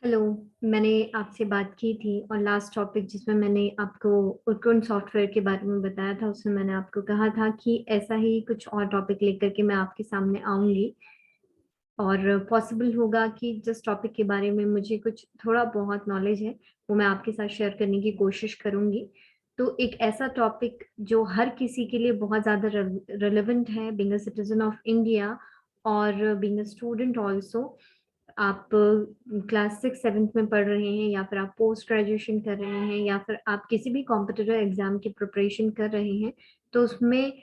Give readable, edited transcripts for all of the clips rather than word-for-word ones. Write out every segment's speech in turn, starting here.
Hello. मैंने आपसे बात की थी और लास्ट टॉपिक जिसमें मैंने आपको उर्कुन सॉफ्टवेयर के बारे में बताया था, उसमें मैंने आपको कहा था कि ऐसा ही कुछ और टॉपिक लेकर के मैं आपके सामने आऊंगी और पॉसिबल होगा कि जिस टॉपिक के बारे में मुझे कुछ थोड़ा बहुत नॉलेज है वो मैं आपके साथ शेयर करने की कोशिश करूंगी। तो एक ऐसा टॉपिक जो हर किसी के लिए बहुत ज़्यादा रेलेवेंट है, being a citizen of India और बीइंग अ स्टूडेंट ऑल्सो। आप क्लास 6 7 में पढ़ रहे हैं या फिर आप पोस्ट ग्रेजुएशन कर रहे हैं या फिर आप किसी भी कॉम्पिटिटिव एग्जाम की प्रिपरेशन कर रहे हैं, तो उसमें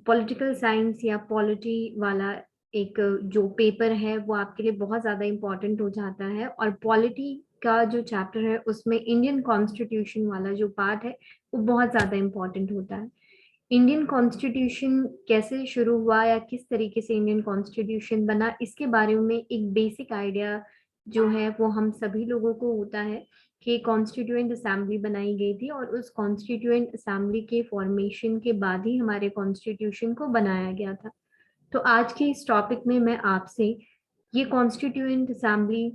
पॉलिटिकल साइंस या पॉलिटी वाला एक जो पेपर है वो आपके लिए बहुत ज़्यादा इम्पोर्टेंट हो जाता है। और पॉलिटी का जो चैप्टर है उसमें इंडियन कॉन्स्टिट्यूशन वाला जो पार्ट है वो बहुत ज़्यादा इम्पोर्टेंट होता है। इंडियन कॉन्स्टिट्यूशन कैसे शुरू हुआ या किस तरीके से इंडियन कॉन्स्टिट्यूशन बना, इसके बारे में एक बेसिक आइडिया जो है वो हम सभी लोगों को होता है कि कॉन्स्टिट्यूएंट असेंबली बनाई गई थी और उस कॉन्स्टिट्यूएंट असेंबली के फॉर्मेशन के बाद ही हमारे कॉन्स्टिट्यूशन को बनाया गया था। तो आज के इस टॉपिक में मैं आपसे ये कॉन्स्टिट्यूएंट असेंबली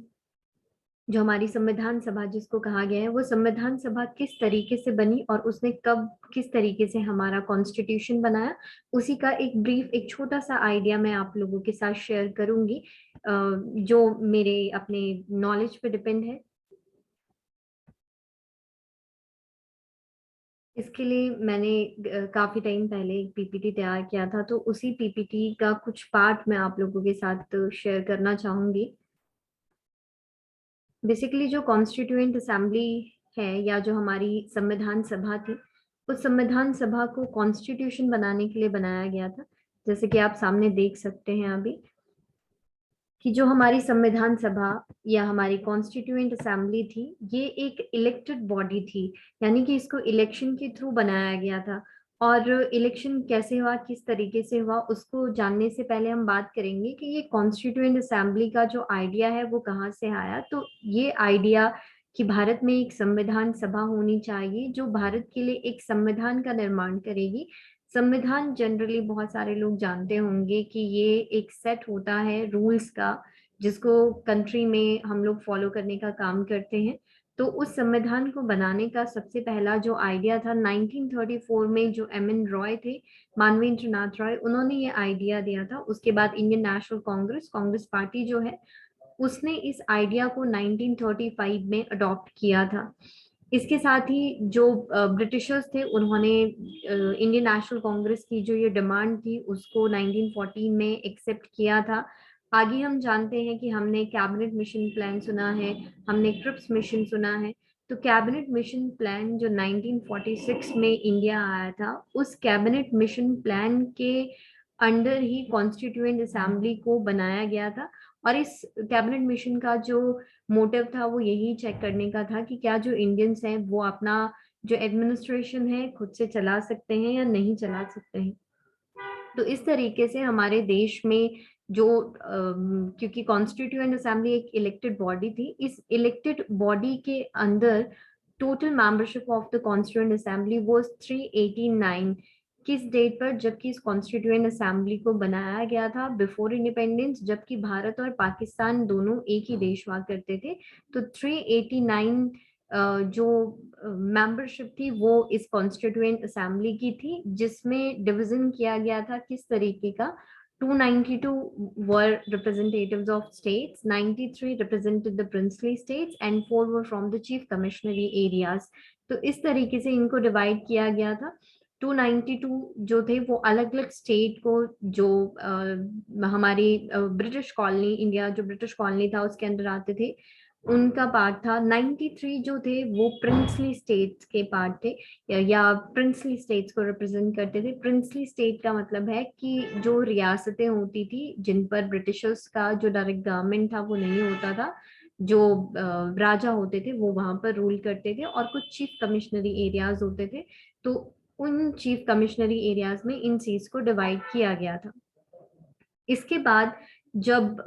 जो हमारी संविधान सभा जिसको कहा गया है, वो संविधान सभा किस तरीके से बनी और उसने कब किस तरीके से हमारा कॉन्स्टिट्यूशन बनाया, उसी का एक ब्रीफ एक छोटा सा आइडिया मैं आप लोगों के साथ शेयर करूंगी, जो मेरे अपने नॉलेज पे डिपेंड है। इसके लिए मैंने काफी टाइम पहले एक पीपीटी तैयार किया था, तो उसी पीपीटी का कुछ पार्ट मैं आप लोगों के साथ शेयर करना चाहूंगी। बेसिकली जो कॉन्स्टिट्यूएंट असेंबली है या जो हमारी संविधान सभा थी, उस संविधान सभा को कॉन्स्टिट्यूशन बनाने के लिए बनाया गया था। जैसे कि आप सामने देख सकते हैं अभी कि जो हमारी संविधान सभा या हमारी कॉन्स्टिट्यूएंट असेंबली थी, ये एक इलेक्टेड बॉडी थी, यानी कि इसको इलेक्शन के थ्रू बनाया गया था। और इलेक्शन कैसे हुआ, किस तरीके से हुआ, उसको जानने से पहले हम बात करेंगे कि ये कॉन्स्टिट्यूएंट असेंबली का जो आइडिया है वो कहाँ से आया। तो ये आइडिया कि भारत में एक संविधान सभा होनी चाहिए जो भारत के लिए एक संविधान का निर्माण करेगी। संविधान जनरली बहुत सारे लोग जानते होंगे कि ये एक सेट होता है रूल्स का, जिसको कंट्री में हम लोग फॉलो करने का काम करते हैं। तो उस संविधान को बनाने का सबसे पहला जो आइडिया था 1934 में, जो एम एन रॉय थे, मानवेंद्र नाथ रॉय, उन्होंने ये आइडिया दिया था। उसके बाद Indian national Congress Congress party जो है, उसने इस आइडिया को 1935 में अडॉप्ट किया था। इसके साथ ही जो ब्रिटिशर्स थे, उन्होंने इंडियन नेशनल कांग्रेस की जो ये डिमांड थी उसको 1914 में एक्सेप्ट किया था। आगे हम जानते हैं कि हमने कैबिनेट मिशन प्लान सुना है, हमने क्रिप्स मिशन सुना है। तो कैबिनेट मिशन प्लान जो 1946 में इंडिया आया था, उस कैबिनेट मिशन प्लान के अंडर ही कॉन्स्टिट्यूएंट असेंबली को बनाया गया था। और इस कैबिनेट मिशन का जो मोटिव था वो यही चेक करने का था कि क्या जो इंडियंस हैं वो अपना जो एडमिनिस्ट्रेशन है खुद से चला सकते हैं या नहीं चला सकते हैं। तो इस तरीके से हमारे देश में जो क्योंकि कॉन्स्टिट्यूएंट असेंबली एक इलेक्टेड बॉडी थी, इस इलेक्टेड बॉडी के अंदर total membership of the constituent assembly वो 389। किस डेट पर, जबकि इस कॉन्स्टिट्यूएंट असेंबली को बनाया गया था बिफोर इंडिपेंडेंस, जबकि भारत और पाकिस्तान दोनों एक ही देश हुआ करते थे। तो 389 जो मेंबरशिप थी वो इस कॉन्स्टिट्यूएंट असेंबली की थी, जिसमें डिवीजन किया गया था किस तरीके का। 292 were representatives of states, 93 represented the princely states and 4 were from the chief commissionery areas। तो इस तरीके से इनको डिवाइड किया गया था। 292 जो थे वो अलग अलग स्टेट को, जो हमारी ब्रिटिश कॉलोनी, इंडिया जो ब्रिटिश कॉलोनी था उसके अंदर आते थे, उनका पार्ट था। 93 जो थे वो प्रिंसली स्टेट्स के पार्ट थे, या प्रिंसली स्टेट्स को रिप्रेजेंट करते थे। प्रिंसली स्टेट का मतलब है कि जो रियासतें होती थी जिन पर ब्रिटिशर्स का जो डायरेक्ट गवर्नमेंट था वो नहीं होता था, जो राजा होते थे वो वहां पर रूल करते थे, और कुछ चीफ कमिश्नरी एरियाज होते थे। तो उन चीफ कमिश्नरी एरियाज में इन सीट्स को डिवाइड किया गया था। इसके बाद जब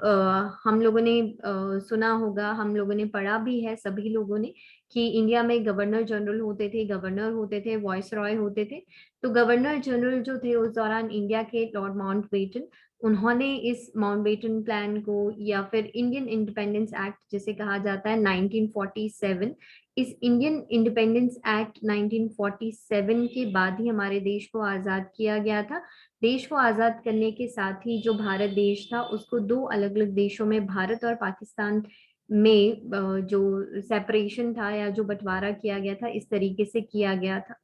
हम लोगों ने सुना होगा, हम लोगों ने पढ़ा भी है सभी लोगों ने, कि इंडिया में गवर्नर जनरल होते थे, गवर्नर होते थे, वॉइस रॉय होते थे। तो गवर्नर जनरल जो थे उस दौरान इंडिया के लॉर्ड माउंटबेटन, उन्होंने इस माउंटबेटन प्लान को या फिर इंडियन इंडिपेंडेंस एक्ट जिसे कहा जाता है 1947, इस इंडियन इंडिपेंडेंस एक्ट 1947 के बाद ही हमारे देश को आजाद किया गया था। देश को आजाद करने के साथ ही जो भारत देश था उसको दो अलग अलग देशों में, भारत और पाकिस्तान में जो सेपरेशन था या जो बंटवारा किया गया था, इस तरीके से किया गया था।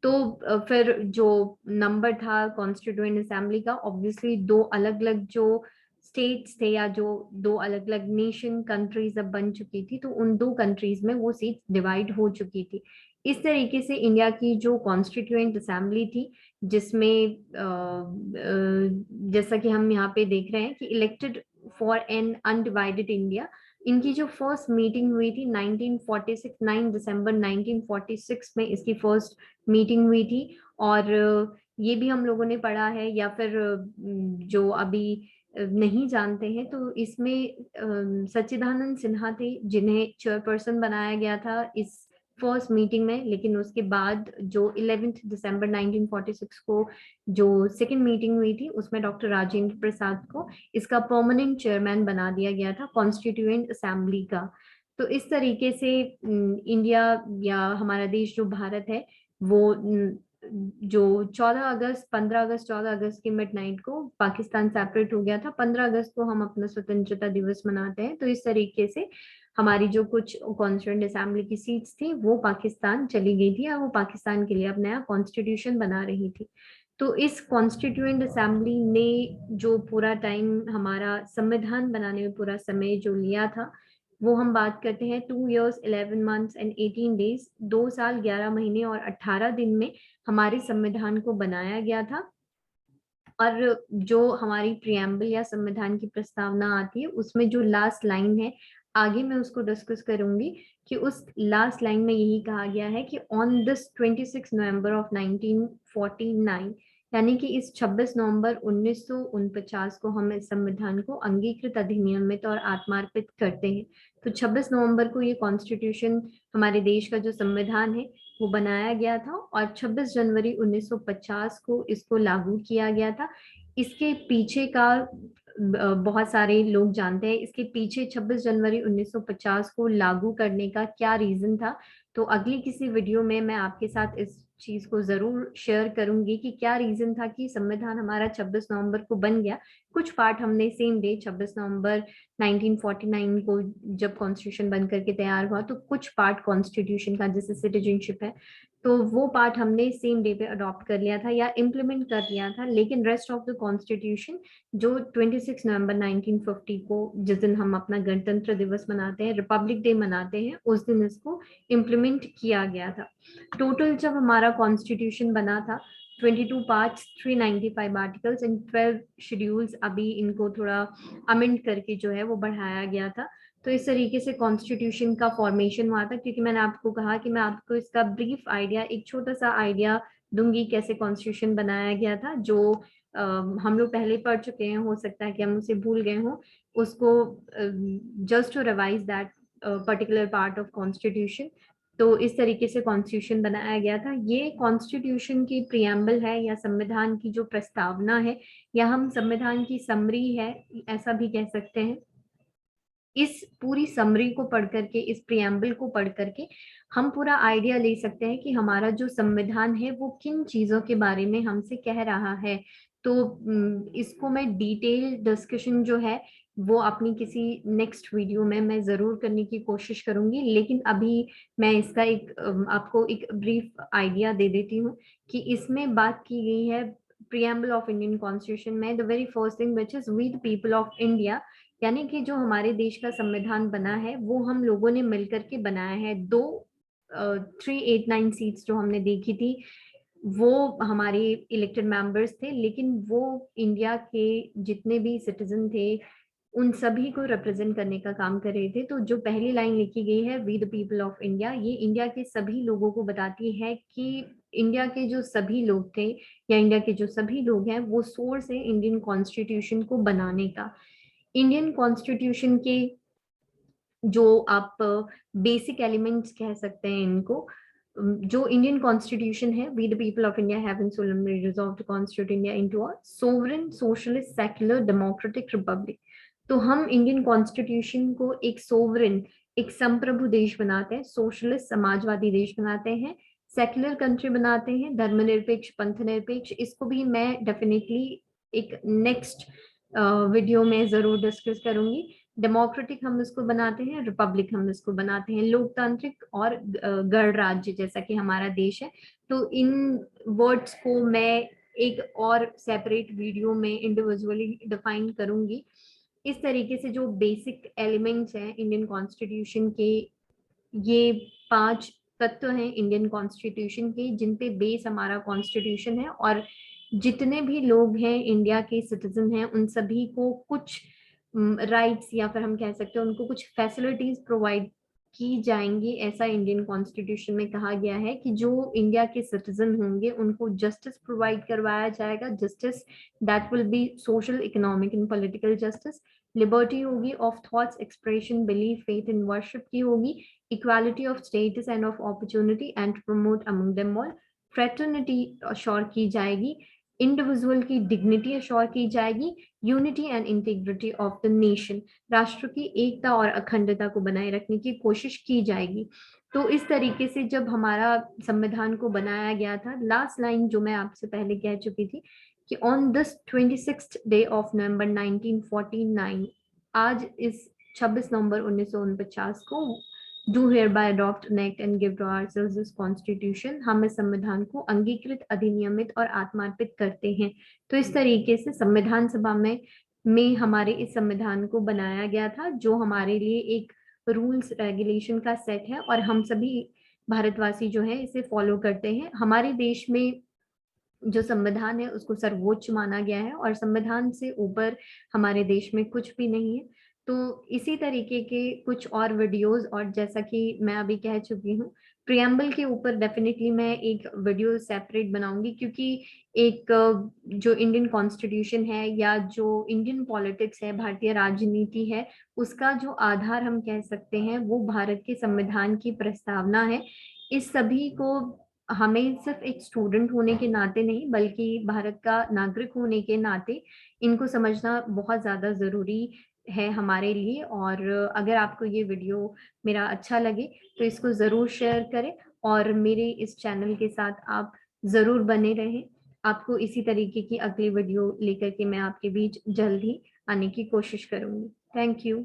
तो फिर जो नंबर था कॉन्स्टिट्यूएंट असेंबली का, ऑब्वियसली दो अलग अलग जो स्टेट्स थे या जो दो अलग अलग नेशन कंट्रीज अब बन चुकी थी, तो उन दो कंट्रीज में वो सीट डिवाइड हो चुकी थी। इस तरीके से इंडिया की जो कॉन्स्टिट्यूएंट असेंबली थी, जिसमें जैसा कि हम यहाँ पे देख रहे हैं कि elected for an undivided India, इनकी जो फर्स्ट मीटिंग हुई थी 1946, 9 दिसंबर 1946 में इसकी फर्स्ट मीटिंग हुई थी। और ये भी हम लोगों ने पढ़ा है या फिर जो अभी नहीं जानते हैं, तो इसमें सच्चिदानंद सिन्हा थे जिन्हें चेयरपर्सन बनाया गया था इस फर्स्ट मीटिंग में। लेकिन उसके बाद जो 11 दिसंबर 1946 को जो सेकंड मीटिंग हुई थी, उसमें डॉक्टर राजेंद्र प्रसाद को इसका परमानेंट चेयरमैन बना दिया गया था कॉन्स्टिट्यूएंट असेंबली का। तो इस तरीके से इंडिया या हमारा देश जो भारत है वो जो 14 अगस्त 15 अगस्त 14 अगस्त की मिडनाइट को पाकिस्तान सेपरेट हो गया था। 15 अगस्त को हम अपना स्वतंत्रता दिवस मनाते हैं। तो इस तरीके से हमारी जो कुछ कॉन्स्टिट्यूएंट असेंबली की सीट्स थी वो पाकिस्तान चली गई थी और वो पाकिस्तान के लिए अब नया कॉन्स्टिट्यूशन बना रही थी। तो इस कॉन्स्टिट्यूएंट असेंबली ने जो पूरा टाइम हमारा संविधान बनाने में पूरा समय जो लिया था, वो हम बात करते हैं 2 years 11 months and 18 days, 2 साल 11 महीने और 18 दिन में हमारे संविधान को बनाया गया था। और जो हमारी प्रियम्बल या संविधान की प्रस्तावना आती है, उसमें जो लास्ट लाइन है, आगे मैं उसको डिस्कस करूंगी, कि उस लास्ट लाइन में यही कहा गया है कि ऑन दिस 26 नवंबर ऑफ 1949, यानी कि इस 26 नवंबर 1949 को हम इस संविधान को अंगीकृत, अधिनियमित और आत्मार्पित करते हैं। तो 26 नवंबर को ये कॉन्स्टिट्यूशन, हमारे देश का जो संविधान है, वो बनाया गया था और 26 जनवरी 1950 को इसको लागू किया गया था। इसके पीछे का बहुत सारे लोग जानते हैं, इसके पीछे 26 जनवरी 1950 को लागू करने का क्या रीजन था। तो अगली किसी वीडियो में मैं आपके साथ इस चीज को जरूर शेयर करूंगी कि क्या रीजन था कि संविधान हमारा 26 नवंबर को बन गया। कुछ पार्ट हमने सेम डे 26 नवंबर 1949 को जब कॉन्स्टिट्यूशन बन करके तैयार हुआ, तो कुछ पार्ट कॉन्स्टिट्यूशन का जैसे सिटीजनशिप है, तो वो पार्ट हमने सेम डे पे अडॉप्ट कर लिया था या इम्प्लीमेंट कर लिया था। लेकिन रेस्ट ऑफ द कॉन्स्टिट्यूशन जो 26 नवंबर 1950 को, जिस दिन हम अपना गणतंत्र दिवस मनाते हैं, रिपब्लिक डे मनाते हैं, उस दिन इसको इम्प्लीमेंट किया गया था। टोटल जब हमारा कॉन्स्टिट्यूशन बना था 22 पार्ट्स, 395 आर्टिकल्स एंड 12 शेड्यूल्स, अभी इनको थोड़ा अमेंड करके जो है वो बढ़ाया गया था। तो इस तरीके से कॉन्स्टिट्यूशन का फॉर्मेशन हुआ था। क्योंकि मैंने आपको कहा कि मैं आपको इसका ब्रीफ आइडिया, एक छोटा सा आइडिया दूंगी कैसे कॉन्स्टिट्यूशन बनाया गया था, जो हम लोग पहले पढ़ चुके हैं, हो सकता है कि हम उसे भूल गए हों उसको, just to revise that particular part of constitution. तो इस तरीके से कॉन्स्टिट्यूशन बनाया गया था। ये कॉन्स्टिट्यूशन की प्रियम्बल है या संविधान की जो प्रस्तावना है, या हम संविधान की समरी है ऐसा भी कह सकते हैं। इस पूरी समरी को पढ़ करके, इस प्रियम्बल को पढ़ करके हम पूरा आइडिया ले सकते हैं कि हमारा जो संविधान है वो किन चीजों के बारे में हमसे कह रहा है। तो इसको मैं डिटेल डिस्कशन जो है वो अपनी किसी नेक्स्ट वीडियो में मैं जरूर करने की कोशिश करूंगी। लेकिन अभी मैं इसका एक आपको एक ब्रीफ आइडिया दे देती हूँ कि इसमें बात की गई है प्रियम्बल ऑफ इंडियन कॉन्स्टिट्यूशन में, the very first thing which is we the people of India, यानी कि जो हमारे देश का संविधान बना है वो हम लोगों ने मिलकर के बनाया है। दो 389 सीट्स जो हमने देखी थी वो हमारे इलेक्टेड मेंबर्स थे, लेकिन वो इंडिया के जितने भी सिटीजन थे उन सभी को रिप्रेजेंट करने का काम कर रहे थे। तो जो पहली लाइन लिखी गई है we the people of India, ये इंडिया के सभी लोगों को बताती है कि इंडिया के जो सभी लोग थे या इंडिया के जो सभी लोग हैं वो सोर्स है इंडियन कॉन्स्टिट्यूशन को बनाने का। इंडियन कॉन्स्टिट्यूशन के जो आप बेसिक एलिमेंट्स कह सकते हैं इनको, जो इंडियन कॉन्स्टिट्यूशन है, we the people of India have solemnly resolved to constitute India into a sovereign, socialist, secular, democratic republic। तो हम इंडियन कॉन्स्टिट्यूशन को एक सोवरेन, एक संप्रभु देश बनाते हैं, सोशलिस्ट समाजवादी देश बनाते हैं, सेक्युलर कंट्री बनाते हैं, धर्मनिरपेक्ष, पंथ निरपेक्ष। इसको भी मैं डेफिनेटली एक नेक्स्ट वीडियो में जरूर डिस्कस करूंगी। डेमोक्रेटिक हम इसको बनाते हैं, रिपब्लिक हम इसको बनाते हैं, लोकतांत्रिक और गणराज्य जैसा कि हमारा देश है। तो इन वर्ड्स को मैं एक और सेपरेट वीडियो में इंडिविजुअली डिफाइन करूंगी। इस तरीके से जो बेसिक एलिमेंट्स हैं इंडियन कॉन्स्टिट्यूशन के, ये 5 तत्व हैं इंडियन कॉन्स्टिट्यूशन के, जिन पे बेस हमारा कॉन्स्टिट्यूशन है। और जितने भी लोग हैं इंडिया के सिटीजन हैं, उन सभी को कुछ राइट्स या फिर हम कह सकते हैं उनको कुछ फैसिलिटीज प्रोवाइड की जाएंगी। ऐसा इंडियन कॉन्स्टिट्यूशन में कहा गया है कि जो इंडिया के सिटीजन होंगे उनको जस्टिस प्रोवाइड करवाया जाएगा। Justice that will be social, economic and political justice. Liberty होगी of thoughts, expression, belief, faith and worship की होगी। Equality of status and of opportunity and promote among them all. Fraternity assure की जाएगी। Individual की dignity assure की जाएगी। Unity and integrity of the nation, राष्ट्र की एकता और अखंडता को बनाए रखने की कोशिश की जाएगी। तो इस तरीके से जब हमारा संविधान को बनाया गया था, लास्ट लाइन जो मैं आपसे पहले कह चुकी थी कि on this 26th day of November 1949, आज इस 26 नवंबर 1949 को, do hereby adopt, enact and give to ourselves this constitution, हम इस संविधान को अंगीकृत, अधिनियमित और आत्मार्पित करते हैं। तो इस तरीके से संविधान सभा में हमारे इस संविधान को बनाया गया था, जो हमारे लिए एक रूल्स रेगुलेशन का सेट है और हम सभी भारतवासी जो है इसे फॉलो करते हैं। हमारे देश में जो संविधान है उसको सर्वोच्च माना गया है और संविधान से ऊपर हमारे देश में कुछ भी नहीं है। तो इसी तरीके के कुछ और वीडियोस, और जैसा कि मैं अभी कह चुकी हूँ, प्रियम्बल के ऊपर डेफिनेटली मैं एक वीडियो सेपरेट बनाऊंगी, क्योंकि एक जो इंडियन कॉन्स्टिट्यूशन है या जो इंडियन पॉलिटिक्स है, भारतीय राजनीति है, उसका जो आधार हम कह सकते हैं वो भारत के संविधान की प्रस्तावना है। इस सभी को हमें सिर्फ एक स्टूडेंट होने के नाते नहीं, बल्कि भारत का नागरिक होने के नाते इनको समझना बहुत ज्यादा जरूरी है हमारे लिए। और अगर आपको ये वीडियो मेरा अच्छा लगे तो इसको जरूर शेयर करें और मेरे इस चैनल के साथ आप जरूर बने रहें। आपको इसी तरीके की अगली वीडियो लेकर के मैं आपके बीच जल्द ही आने की कोशिश करूंगी। Thank you.